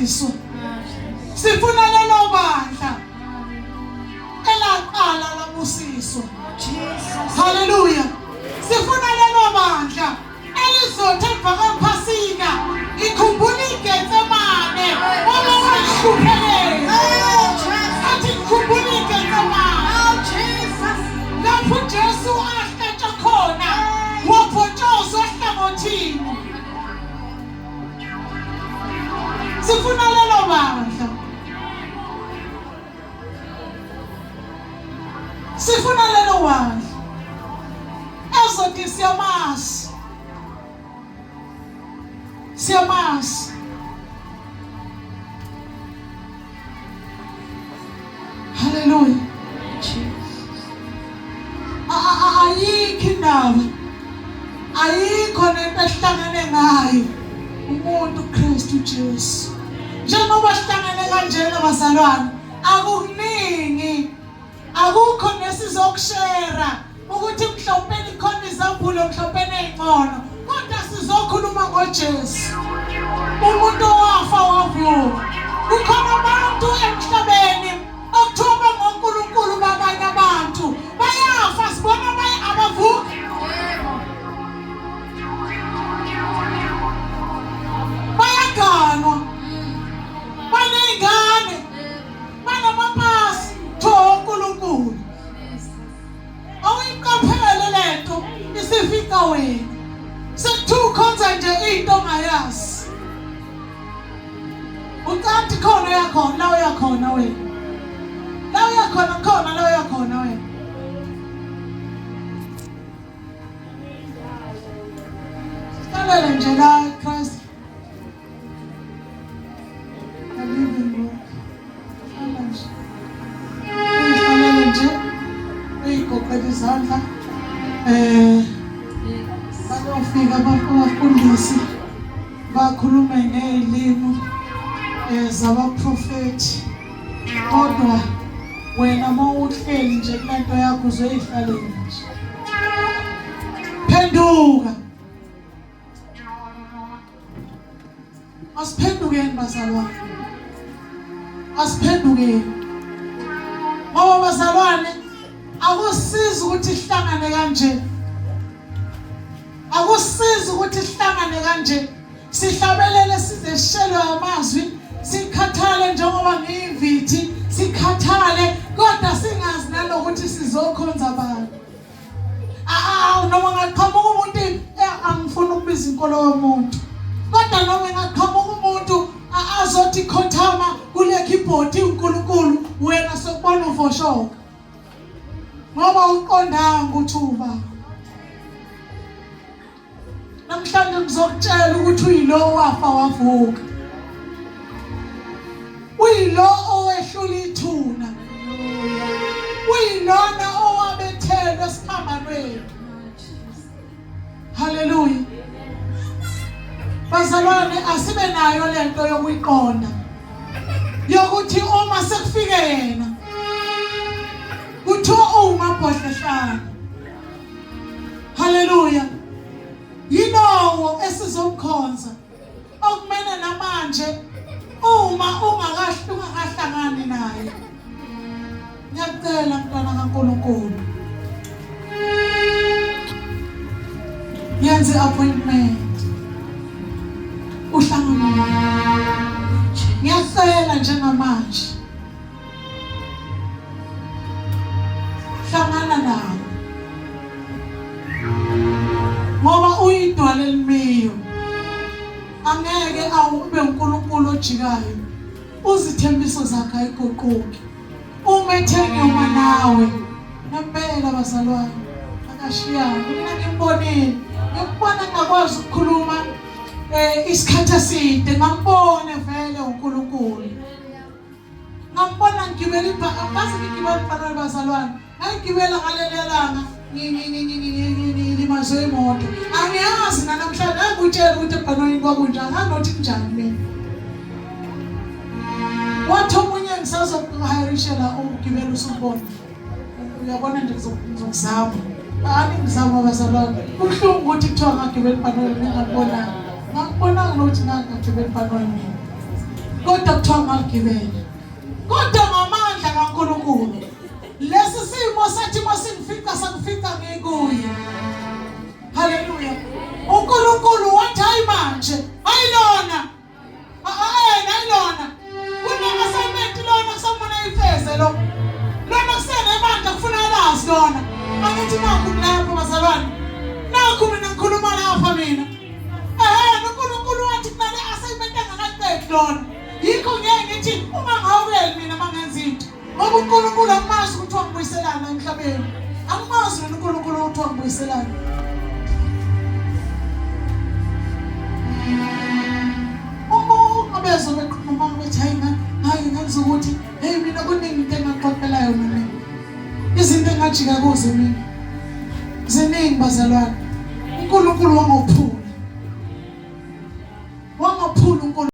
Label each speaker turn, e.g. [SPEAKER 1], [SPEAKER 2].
[SPEAKER 1] labusiso. Sifuna lelo bandla elaqala labusiso. Hallelujah. Sifuna lelo bandla elizothi emva kwephasika ikhumbule iGetsemane uma wahluphekile. Athi ikhumbule iGetsemane. Lapho Jesu ahlatshwa khona wabhotshozwa ehlangothini. Sifuna lelo bandla. Sifuna lelo bandla ezothi siyamazi. Siyamazi. Hallelujah. Ayikho indaba. Ayikho nento ehlangane ngayo umuntu uKristu Jesu. Njengoba sihlangane kanjena bazalwane, akukuningi. Akukho nesizokushare ukuthi mhlawumbe ikhona izambulo mhlawumbe nezingcono. Kodwa sizokhuluma ngoJesu. Umuntu wafa wavuka. Kukhona abantu emhlabeni okuthiwa ngoNkulunkulu babanye abantu bayafa sibona abavuka. Bayaganwa. Banengane. Banamapasi thoNkulunkulu. Awuyiqaphele lento isifika wena. Sekuthukhonza nje into ongayazi. Ucathi khona yakhona la uyakhona wena. La uyakhona khona la uyakhona wena. Sikalele nje la Christ. Aliving work. Sikalele nje. Uyigoqela izandla. Bayofika abafundisi bakhulume ngezilimi zabaprofeti. Kodwa wena mawuhleli nje kulento yakho uzoyihlalela nje. Phenduka. Asiphendukeni bazalwane. Asiphendukeni. Ngoba bazalwane akusizi ukuthi sihlangane kanje. Akusizi ukuthi sihlangane kanje. Sihlabelele size sishelwe amazwi, sikhathale njengoba ngiyimvithi, sikhathale kodwa singazi nalokuthi sizokhonza abantu. Noma ngaqhamuka umuntu angifuni ukubiza inkolo yomuntu. Kodwa noma ngaqhamuka umuntu azothi khothama kule keyboard uNkulunkulu wena sokubona uvoshoka. Ngoba uqondanga ukuthi uba. Namhlanje ngizokutshela ukuthi uyilo wafa wavuka. Uyilo owehlula ithuna. Uyilona owabethelwe esiphambanweni. Hallelujah. Bazalwane asibe nayo lento yokuyiqonda. Yokuthi uma sekufike yena kuthiwa umabhodlehlana. Hallelujah. Yinowo esizomkhonza okumele namanje uma ungakahlangani naye. Ngiyacela mntwana kaNkulunkulu. Yenze appointment. Uhlangane naye. Ngiyacela njengamanje. Hlangana naye. Ngoba uyidwala elimiyo. Angeke awube uNkulunkulu ojikayo. Uzithembiso zakhe ayigoquki. Uma ethengwa nawe ngempela bazalwane akashiyana. Mina ngimbonile. Ngikubona ngakwazi ukukhuluma isikhathi eside ngambone vele uNkulunkulu. Ngambona ngigibela ibhasi ngigibela ibhasi bazalwane. Ngigibela ngalelelanga ngilimazo imoto. Angiyazi namhlanje angikutshela ukuthi ebhanweni kwakunjani anothi kunjani mina. Wathi omunye ngisazokuyirishela ukugibela usubona. Uyabona nje ngizokuzama. Ngizama abazalwane. Kubuhlungu ukuthi kuthiwa ngagibela ibhanweni ngingabonanga. Ngakubona ukuthi ngagibela ibhanweni mina. kodwa kuthiwa ngalugibela. Kodwa ngamandla kaNkulunkulu lesi simo sathi masingifica sangifica ngikuye. Haleluya. uNkulunkulu wathi hayi manje ayilona ayilona kunamasamenti lona kusamona ifeze lo lona kusenebandla kufuna lazi lona. Angithi nakho lapho bazalwane, nakho mina ngikhuluma lapha mina. uNkulunkulu wathi kunale assignment engakaqedi lona. Yikho ngeke ngithi uma ngaweli mina mangenza into ngoba uNkulunkulu akumazi ukuthi wangibuyiselana emhlabeni. Akumazi uNkulunkulu ukuthi wangibuyiselana. Ngabezo beqhuma bethi hayi ngenza ukuthi hey mina kuningi into engaxoxelayo mina. Izinto engajika kuzo mina ziningi bazalwane. uNkulunkulu wangophula uNkulunkulu